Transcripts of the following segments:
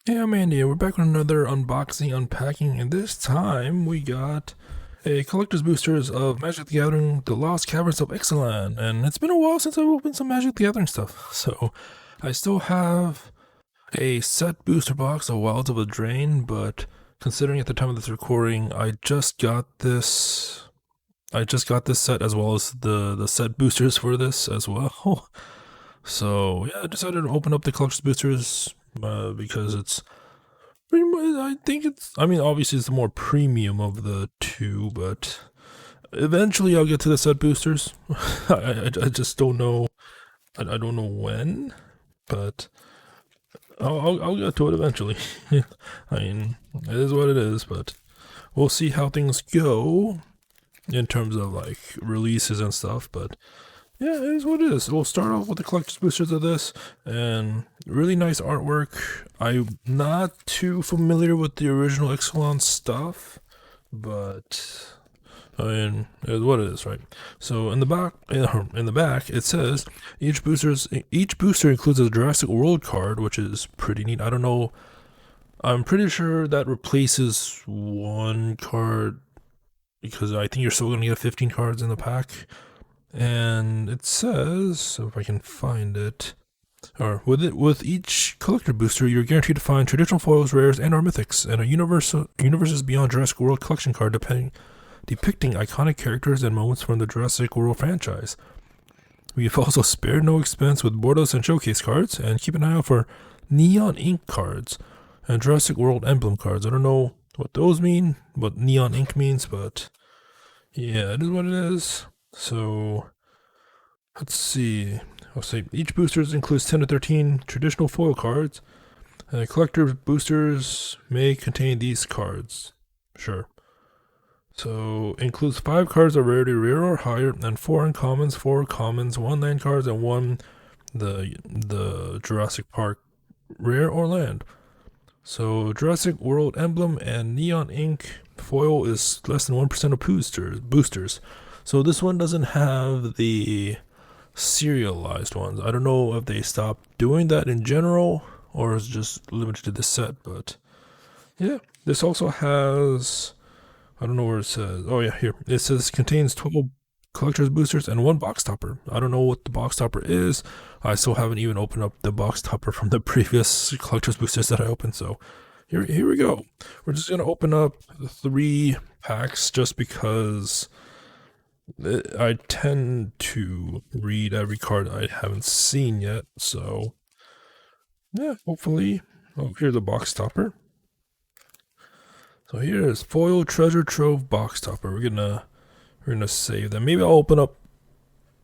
Hey, I'm Andy, and we're back with another unboxing, unpacking, and this time we got a collector's boosters of Magic the Gathering, The Lost Caverns of Ixalan, and it's been a while since I've opened some Magic the Gathering stuff, so I still have a set booster box of Wilds of the Drain, but considering at the time of this recording, I just got this set as well as the set boosters for this as well. So yeah, I decided to open up the collector's boosters because it's pretty much, I think it's, I mean, obviously it's the more premium of the two, but eventually I'll get to the set boosters. I just don't know. I don't know when, but I'll get to it eventually. I mean, it is what it is, but we'll see how things go in terms of like releases and stuff, but yeah, it is what it is. We'll start off with the collector's boosters of this, and really nice artwork. I'm not too familiar with the original Ixalan stuff, but I mean, it is what it is, right? So in the back, it says each booster includes a Jurassic World card, which is pretty neat. I don't know. I'm pretty sure that replaces one card because I think you're still gonna get 15 cards in the pack. And it says, so if I can find it, or with each collector booster, you're guaranteed to find traditional foils, rares, and/or mythics, and a universes beyond Jurassic World collection card depicting iconic characters and moments from the Jurassic World franchise. We've also spared no expense with Bordos and showcase cards, and keep an eye out for neon ink cards and Jurassic World emblem cards. I don't know what those mean, what neon ink means, but yeah, it is what it is. So let's see. I'll say each booster includes 10 to 13 traditional foil cards. Collector boosters may contain these cards. Sure. So includes 5 cards of rarity rare or higher, and 4 uncommons, 4 commons, 1 land cards, and 1 the Jurassic Park rare or land. So Jurassic World emblem and neon ink foil is less than 1% of boosters. So this one doesn't have the serialized ones. I don't know if they stopped doing that in general or is just limited to this set, but yeah. This also has, I don't know where it says. Oh yeah, here. It says contains 12 collector's boosters and 1 box topper. I don't know what the box topper is. I still haven't even opened up the box topper from the previous collector's boosters that I opened, so here we go. We're just gonna open up 3 packs just because I tend to read every card I haven't seen yet, so yeah, hopefully. Oh, here's a box topper. So here is foil treasure trove box topper. We're gonna save them. Maybe I'll open up,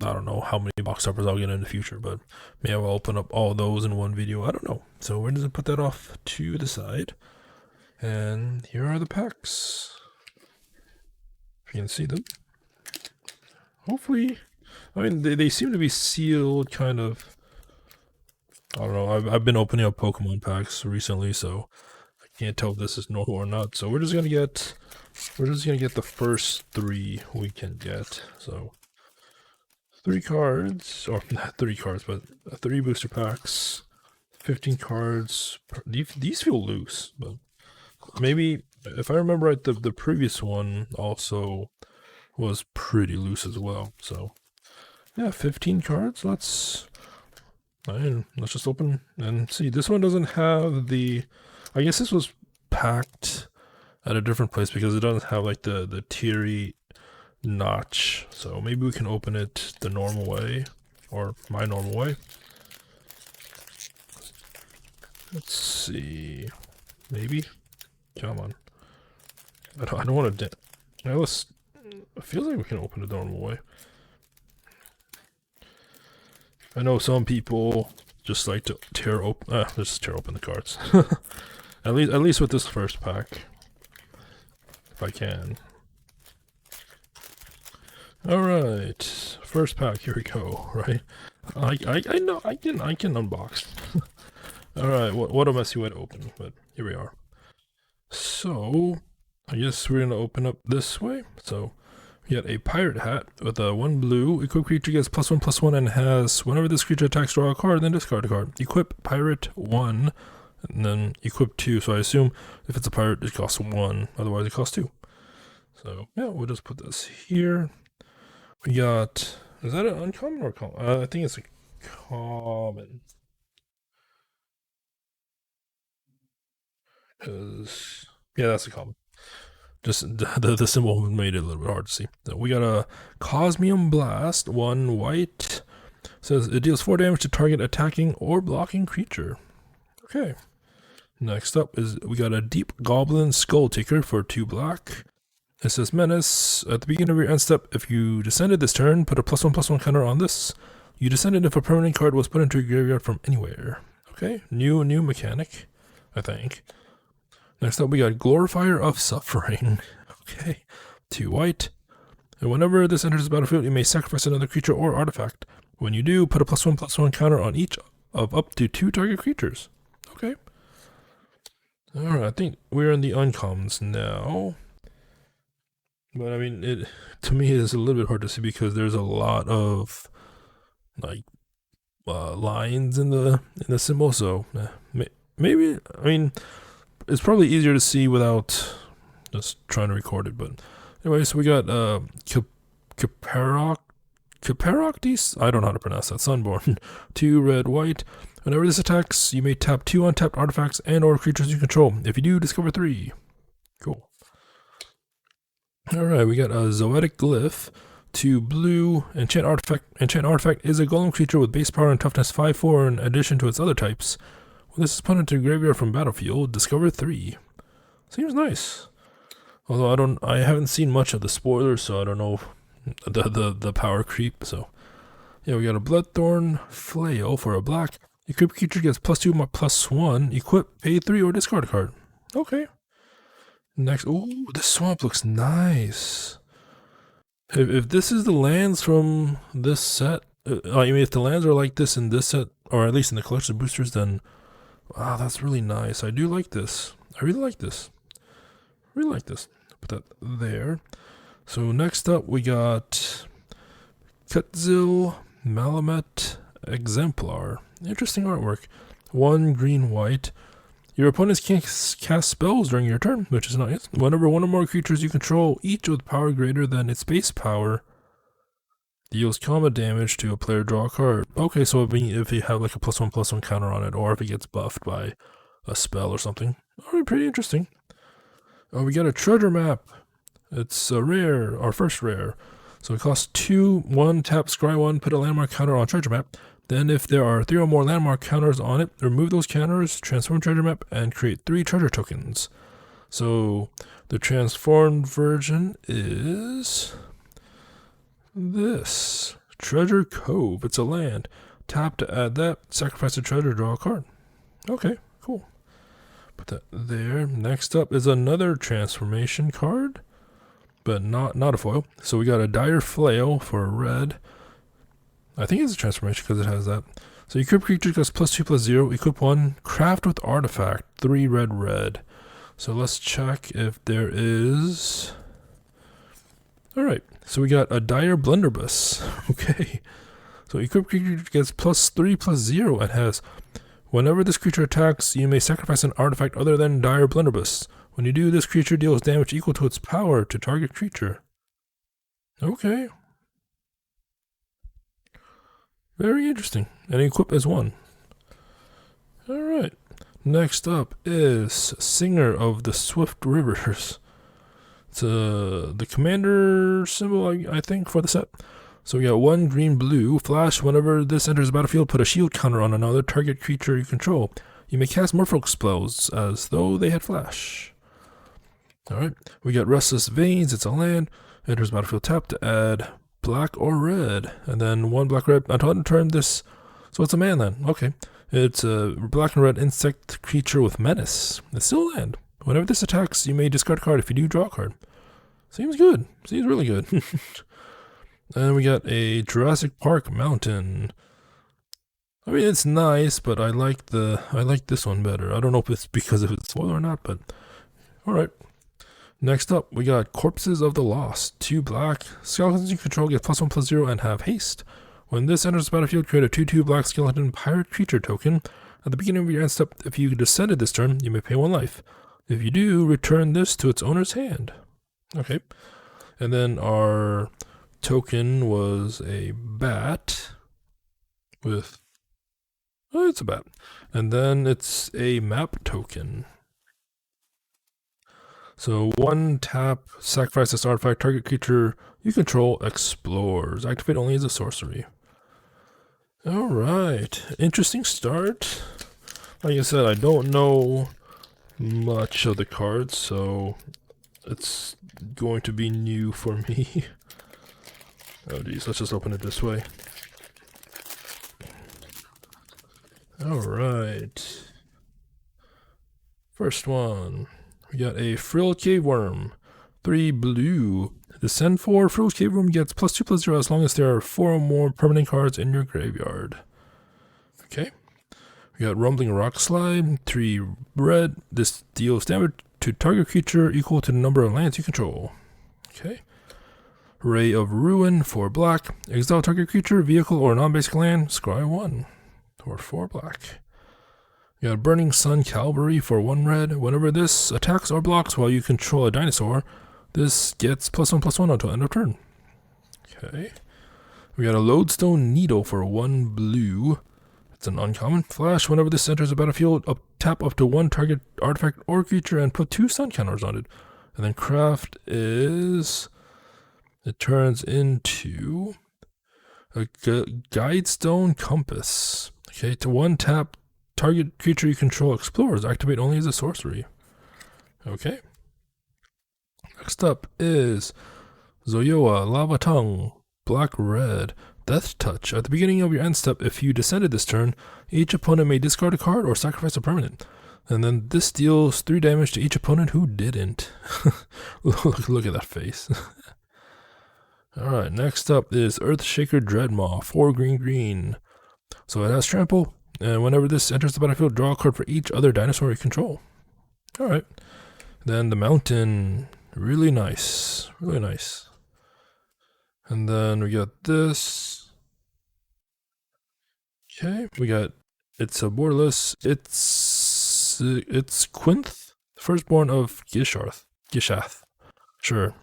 I don't know how many box toppers I'll get in the future, but maybe I'll open up all those in one video. I don't know. So we're gonna put that off to the side. And here are the packs. If you can see them. Hopefully, I mean, they seem to be sealed kind of. I don't know. I've been opening up Pokemon packs recently, so I can't tell if this is normal or not. So we're just gonna get the first 3 we can get. So 3 cards, or not 3 cards, but 3 booster packs, 15 cards. These feel loose, but maybe if I remember right, the previous one also was pretty loose as well. So yeah, 15 cards. Let's just open and see. This one doesn't have the, I guess this was packed at a different place because it doesn't have like the teary notch. So maybe we can open it the normal way, or my normal way. Let's see. Maybe. Come on. I don't want to. It feels like we can open it the normal way. I know some people just like to tear open. Just tear open the cards. at least with this first pack, if I can. All right, first pack. Here we go. Right. I know I can unbox. All right. What a messy way to open, but here we are. So I guess we're gonna open up this way. So we got a pirate hat with a 1 blue. Equip creature gets +1/+1 and has whenever this creature attacks, draw a card, then discard a card. Equip pirate 1 and then equip 2. So I assume if it's a pirate, it costs 1. Otherwise, it costs 2. So yeah, we'll just put this here. We got, is that an uncommon or common? I think it's a common. Because, yeah, that's a common. Just the symbol made it a little bit hard to see. So we got a Cosmium Blast, 1 white. Says it deals 4 damage to target attacking or blocking creature. Okay. Next up is we got a Deep Goblin Skull Taker for 2 black. It says Menace. At the beginning of your end step, if you descended this turn, put a +1/+1 counter on this. You descended if a permanent card was put into your graveyard from anywhere. Okay, new mechanic, I think. Next up, we got Glorifier of Suffering. Okay, 2 white. And whenever this enters the battlefield, you may sacrifice another creature or artifact. When you do, put a +1/+1 counter on each of up to 2 target creatures. Okay. Alright, I think we're in the uncommons now. But I mean, to me it is a little bit hard to see because there's a lot of like lines in the symbol. So maybe, I mean, it's probably easier to see without just trying to record it. But anyway, so we got Caperoctes. I don't know how to pronounce that. Sunborn. 2 red white. Whenever this attacks, you may tap 2 untapped artifacts and/or creatures you control. If you do, discover 3. Cool. Alright, we got a Zoetic Glyph, 2 blue, enchant artifact is a golem creature with base power and toughness 5/4 in addition to its other types. When this is put into graveyard from battlefield, discover 3. Seems nice. Although I haven't seen much of the spoilers, so I don't know the power creep. So yeah, we got a Bloodthorn Flail for a black. Equip creature gets +2/+1. Equip, pay 3 or discard a card. Okay. Next, ooh, this swamp looks nice. If this is the lands from this set, I mean, if the lands are like this in this set, or at least in the collection boosters, then wow, that's really nice. I do like this. I really like this. Really like this. Put that there. So next up, we got Kutzil Malamet Exemplar. Interesting artwork. 1 green white. Your opponents can't cast spells during your turn, which is nice. Whenever one or more creatures you control, each with power greater than its base power, deals combat damage to a player, draw a card. Okay, so if you have like a +1/+1 counter on it, or if it gets buffed by a spell or something. Alright, pretty interesting. Oh, we got a treasure map. It's a rare, our first rare. So it costs 2, 1, tap, scry 1, put a landmark counter on treasure map. Then if there are 3 or more landmark counters on it, remove those counters, transform treasure map, and create 3 treasure tokens. So the transformed version is this. Treasure Cove. It's a land. Tap to add that, sacrifice a treasure, draw a card. Okay, cool. Put that there. Next up is another transformation card, but not a foil. So we got a Dire Flail for red. I think it's a transformation because it has that. So equip creature goes +2/+0. Equip 1. Craft with artifact. 3 red. So let's check if there is. Alright. So we got a Dire Blunderbuss. Okay. So equip creature gets +3/+0 and has. Whenever this creature attacks, you may sacrifice an artifact other than Dire Blunderbuss. When you do, this creature deals damage equal to its power to target creature. Okay. Very interesting. And equip as 1. Alright. Next up is Singer of the Swift Rivers. It's the commander symbol, I think, for the set. So we got 1 green blue. Flash, whenever this enters the battlefield, put a shield counter on another target creature you control. You may cast Merfolk spells as though they had flash. Alright. We got Restless Veins. It's a land. Enters battlefield, tap to add black or red, and then 1 black red. I told him to turn this, so it's a man then. Okay, it's a black and red insect creature with menace. It's still a land. Whenever this attacks, you may discard a card. If you do, draw a card. Seems good. Seems really good. And we got a Jurassic Park Mountain. I mean, it's nice, but I like this one better. I don't know if it's because of its spoiler or not, but all right. Next up, we got Corpses of the Lost. 2 black. Skeletons you control get +1/+0 and have haste. When this enters the battlefield, create a 2/2 black skeleton pirate creature token. At the beginning of your end step, if you descended this turn, you may pay 1 life. If you do, return this to its owner's hand. Okay. And then our token was a bat with... Oh, it's a bat. And then it's a map token. So 1 tap, sacrifice this artifact, target creature you control explores. Activate only as a sorcery. Alright, interesting start. Like I said, I don't know much of the cards, so it's going to be new for me. Oh geez, let's just open it this way. Alright. First one. We got a Frilled Cave Worm. 3 blue. The send 4 Frilled Cave Worm gets +2/+0 as long as there are 4 or more permanent cards in your graveyard. Okay. We got Rumbling Rock Slide. 3 red. This deals damage to target creature equal to the number of lands you control. Okay. Ray of Ruin. 4 black. Exile target creature, vehicle, or non-basic land. Scry 1. Or 4 black. We got Burning Sun Cavalry for 1 red. Whenever this attacks or blocks while you control a dinosaur, this gets +1/+1 until end of turn. Okay. We got a Lodestone Needle for 1 blue. It's an uncommon. Flash. Whenever this enters the battlefield, tap up to 1 target artifact or creature and put 2 sun counters on it. And then craft is... It turns into a Guidestone Compass. Okay, to 1 tap, target creature you control explores. Activate only as a sorcery. Okay. Next up is Zoyoa, Lava Tongue, Black Red, Death Touch. At the beginning of your end step, if you descended this turn, each opponent may discard a card or sacrifice a permanent. And then this deals 3 damage to each opponent who didn't. Look at that face. Alright, next up is Earthshaker Dreadmaw, 4 green. So it has trample, and whenever this enters the battlefield, draw a card for each other dinosaur you control. Alright. Then the mountain, really nice. Really nice. And then we got this. Okay, we got, it's a borderless, it's Quinth, firstborn of Gishath. Sure,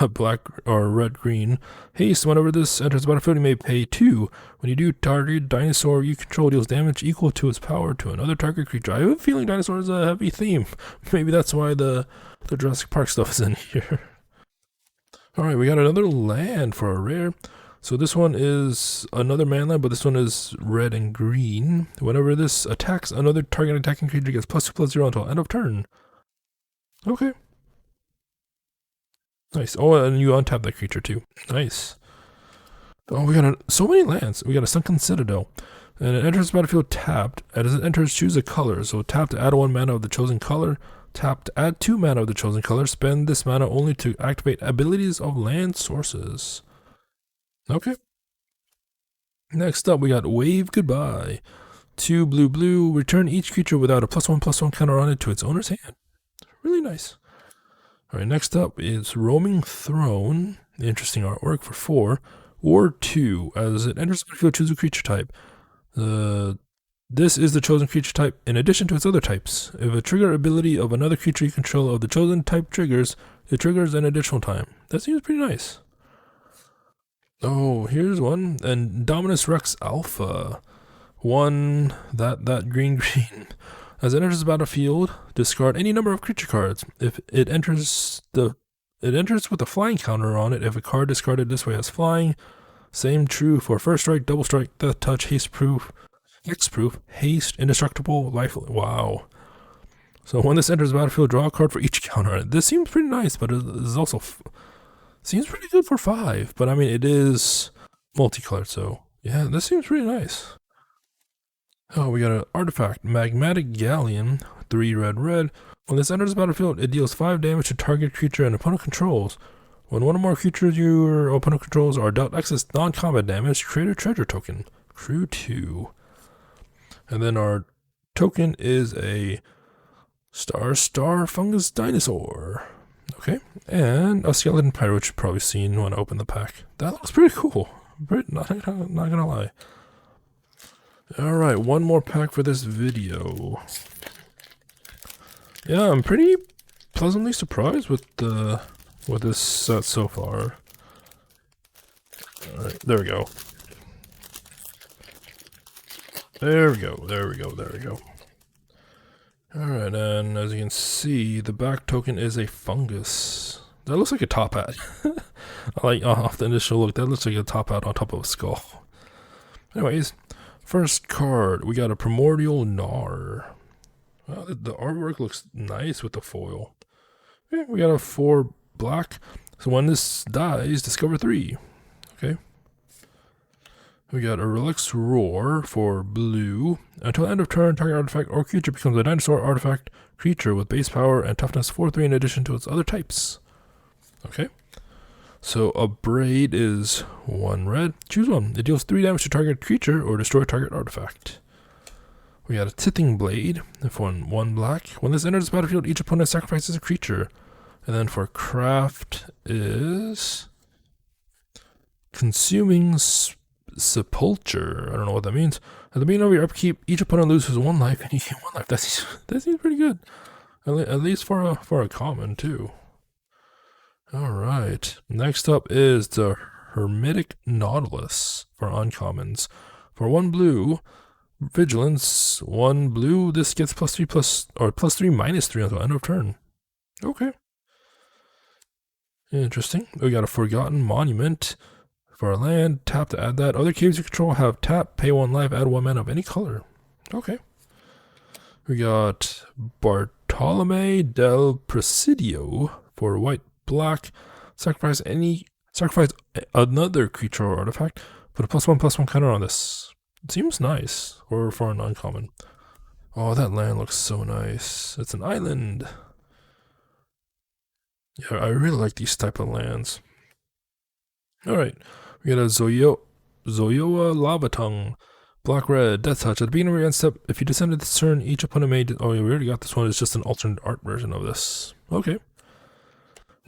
black or red-green. Haste, whenever this enters the battlefield, you may pay 2. When you do, target dinosaur you control deals damage equal to its power to another target creature. I have a feeling dinosaur is a heavy theme. Maybe that's why the Jurassic Park stuff is in here. Alright, we got another land for a rare. So this one is another man land, but this one is red and green. Whenever this attacks, another target attacking creature gets +2/+0 until end of turn. Okay. Nice. Oh, and you untap that creature too. Nice. Oh, we got so many lands. We got a Sunken Citadel. And it enters the battlefield tapped. As it enters, choose a color. So tap to add 1 mana of the chosen color. Tap to add 2 mana of the chosen color. Spend this mana only to activate abilities of land sources. Okay. Next up, we got Wave Goodbye. 2 blue. Return each creature without a +1/+1 counter on it to its owner's hand. Really nice. Alright, next up is Roaming Throne. Interesting artwork for 4. War 2. As it enters the battlefield, choose a creature type. This is the chosen creature type in addition to its other types. If a trigger ability of another creature you control of the chosen type triggers, it triggers an additional time. That seems pretty nice. Oh, here's one. And Dominus Rex Alpha. 1, that green. As it enters the battlefield, discard any number of creature cards. If it enters with a flying counter on it. If a card discarded this way has flying, same true for first strike, double strike, death touch, haste proof, hexproof, haste, indestructible, life. Wow. So when this enters the battlefield, draw a card for each counter on it. This seems pretty nice, but it is also seems pretty good for 5. But I mean, it is multicolored, so yeah, this seems pretty nice. Oh, we got an artifact, Magmatic Galleon, 3 red. When this enters the battlefield, it deals 5 damage to target creature and opponent controls. When one or more creatures your opponent controls are dealt excess non-combat damage, create a treasure token. Crew 2. And then our token is a Star Fungus Dinosaur. Okay, and a Skeleton Pirate, which you've probably seen when I open the pack. That looks pretty cool. Not gonna lie. Alright, one more pack for this video. Yeah, I'm pretty pleasantly surprised with this set so far. Alright, there we go. There we go, there we go, there we go. Alright, and as you can see, the back token is a fungus. That looks like a top hat. Like, off the initial look, that looks like a top hat on top of a skull. Anyways, first card, we got a Primordial Gnar. Wow, the artwork looks nice with the foil. Okay, we got a 4 black. So when this dies, discover 3. Okay. We got a Relic's Roar for blue. Until end of turn, target artifact or creature becomes a dinosaur artifact creature with base power and toughness 4/3 in addition to its other types. Okay. So a Braid is 1 red. Choose one. It deals 3 damage to target creature or destroy target artifact. We got a Tithing Blade for 1 black. When this enters the battlefield, each opponent sacrifices a creature. And then for craft is Consuming Sepulture. I don't know what that means. At the beginning of your upkeep, each opponent loses 1 life and you gain 1 life. That seems pretty good. At least for a common too. Alright. Next up is the Hermetic Nautilus for uncommons. For 1 blue, Vigilance, 1 blue, this gets +3 +3 until end of turn. Okay. Interesting. We got a Forgotten Monument for a land. Tap to add that. Other caves you control have tap, pay 1 life, add 1 mana of any color. Okay. We got Bartolome del Presidio for white, black. Sacrifice another creature or artifact. Put a +1/+1 counter on this. It seems nice, or for an uncommon. Oh, that land looks so nice. It's an island. Yeah, I really like these type of lands. Alright, we got a Zoyoa Lava Tongue. Black Red, Death Touch. At the beginning of your end step, if you descend this turn, each opponent may... Oh, yeah, we already got this one. It's just an alternate art version of this. Okay.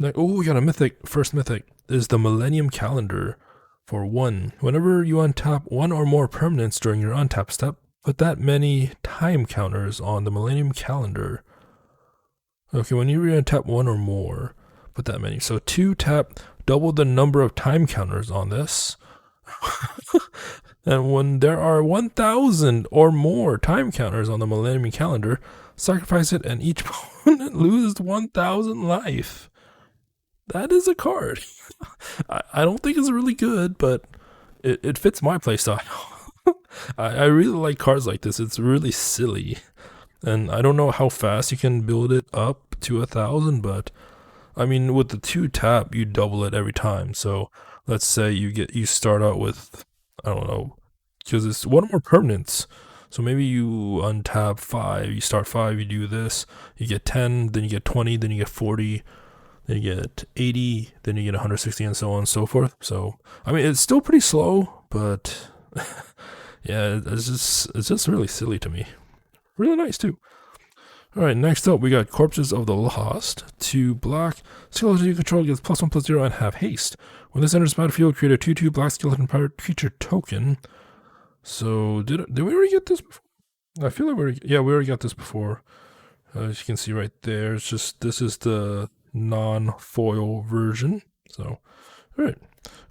Oh, we got a mythic. First mythic is the Millennium Calendar. For 1, whenever you untap 1 or more permanents during your untap step, put that many time counters on the Millennium Calendar. Okay, when you untap 1 or more, put that many. So 2 tap, double the number of time counters on this. And when there are 1,000 or more time counters on the Millennium Calendar, sacrifice it and each opponent loses 1,000 life. That is a card. I don't think it's really good, but it fits my playstyle. I really like cards like this. It's really silly. And I don't know how fast you can build it up to 1,000, but I mean, with the 2 tap, you double it every time. So let's say you start out with, I don't know, because it's 1 more permanence. So maybe you untap 5, you start 5, you do this, you get 10, then you get 20, then you get 40. Then you get 80, then you get 160, and so on and so forth. So, I mean, it's still pretty slow, but yeah, it's just really silly to me. Really nice, too. Alright, next up, we got Corpses of the Lost. 2 black. Skeleton you control gets +1/+0 and have haste. When this enters the battlefield, create a 2/2 black skeleton powered creature token. So, did we already get this before? I feel like we already got this before. As you can see right there, it's just, this is the non-foil version. So, alright.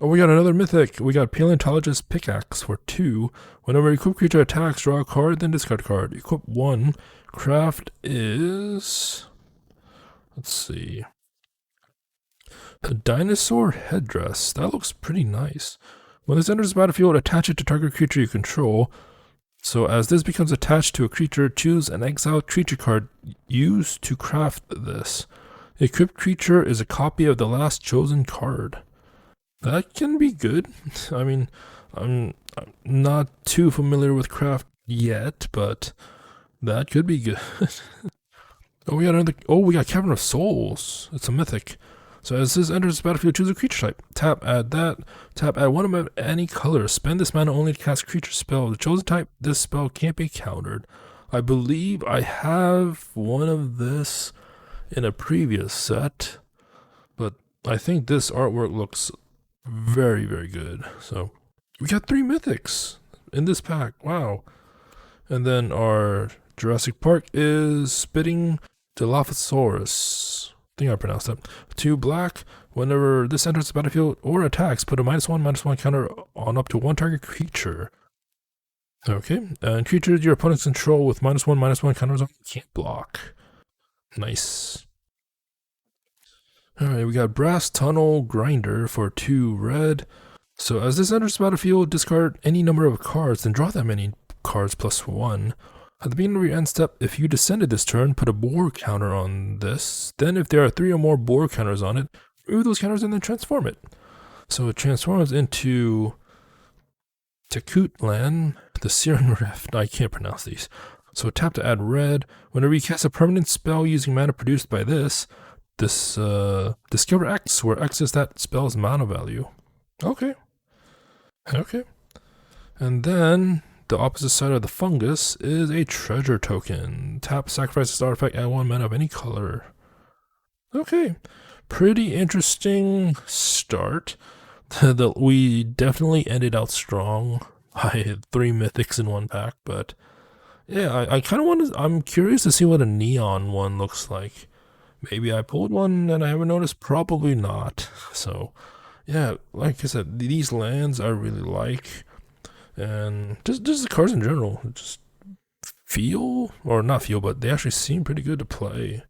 Oh, we got another mythic. We got Paleontologist Pickaxe for 2. Whenever equipped creature attacks, draw a card, then discard a card. Equip 1. Craft is... Let's see. A dinosaur headdress. That looks pretty nice. When this enters the battlefield, attach it to target creature you control. So as this becomes attached to a creature, choose an exiled creature card used to craft this. The equipped creature is a copy of the last chosen card. That can be good. I mean, I'm not too familiar with craft yet, but that could be good. Oh, we got Cavern of Souls. It's a mythic. So as this enters the battlefield, choose a creature type. Tap, add that. Tap, add 1 of any color. Spend this mana only to cast creature spell. The chosen type, this spell can't be countered. I believe I have one of this in a previous set, but I think this artwork looks very, very good. So we got 3 mythics in this pack. Wow. And then our Jurassic Park is Spitting Dilophosaurus. I think I pronounced that. 2 black. Whenever this enters the battlefield or attacks, put a -1/-1 counter on up to 1 target creature. Okay, and creatures your opponents control with -1/-1 counters on can't block. Nice. Alright, we got Brass Tunnel Grinder for 2 red. So as this enters the battlefield, discard any number of cards and draw that many cards +1. At the beginning of your end step, if you descended this turn, put a boar counter on this. Then if there are 3 or more boar counters on it, remove those counters and then transform it. So it transforms into Tekutlan, the Siren Rift. I can't pronounce these. So tap to add red. Whenever you cast a permanent spell using mana produced by this discover X, where X is that spell's mana value. Okay. And then the opposite side of the fungus is a treasure token. Tap, sacrifice this artifact, add 1 mana of any color. Okay. Pretty interesting start. We definitely ended out strong. I had 3 mythics in 1 pack, but yeah, I kind of I'm curious to see what a neon one looks like. Maybe I pulled one and I haven't noticed, probably not. So yeah, like I said, these lands I really like, and just the cards in general, just but they actually seem pretty good to play.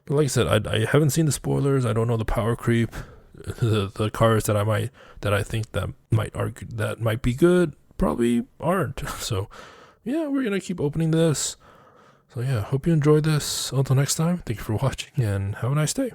But like I said, I haven't seen the spoilers. I don't know the power creep. The cards that I think that might be good probably aren't. So yeah, we're gonna keep opening this. So yeah, hope you enjoyed this. Until next time, thank you for watching and have a nice day.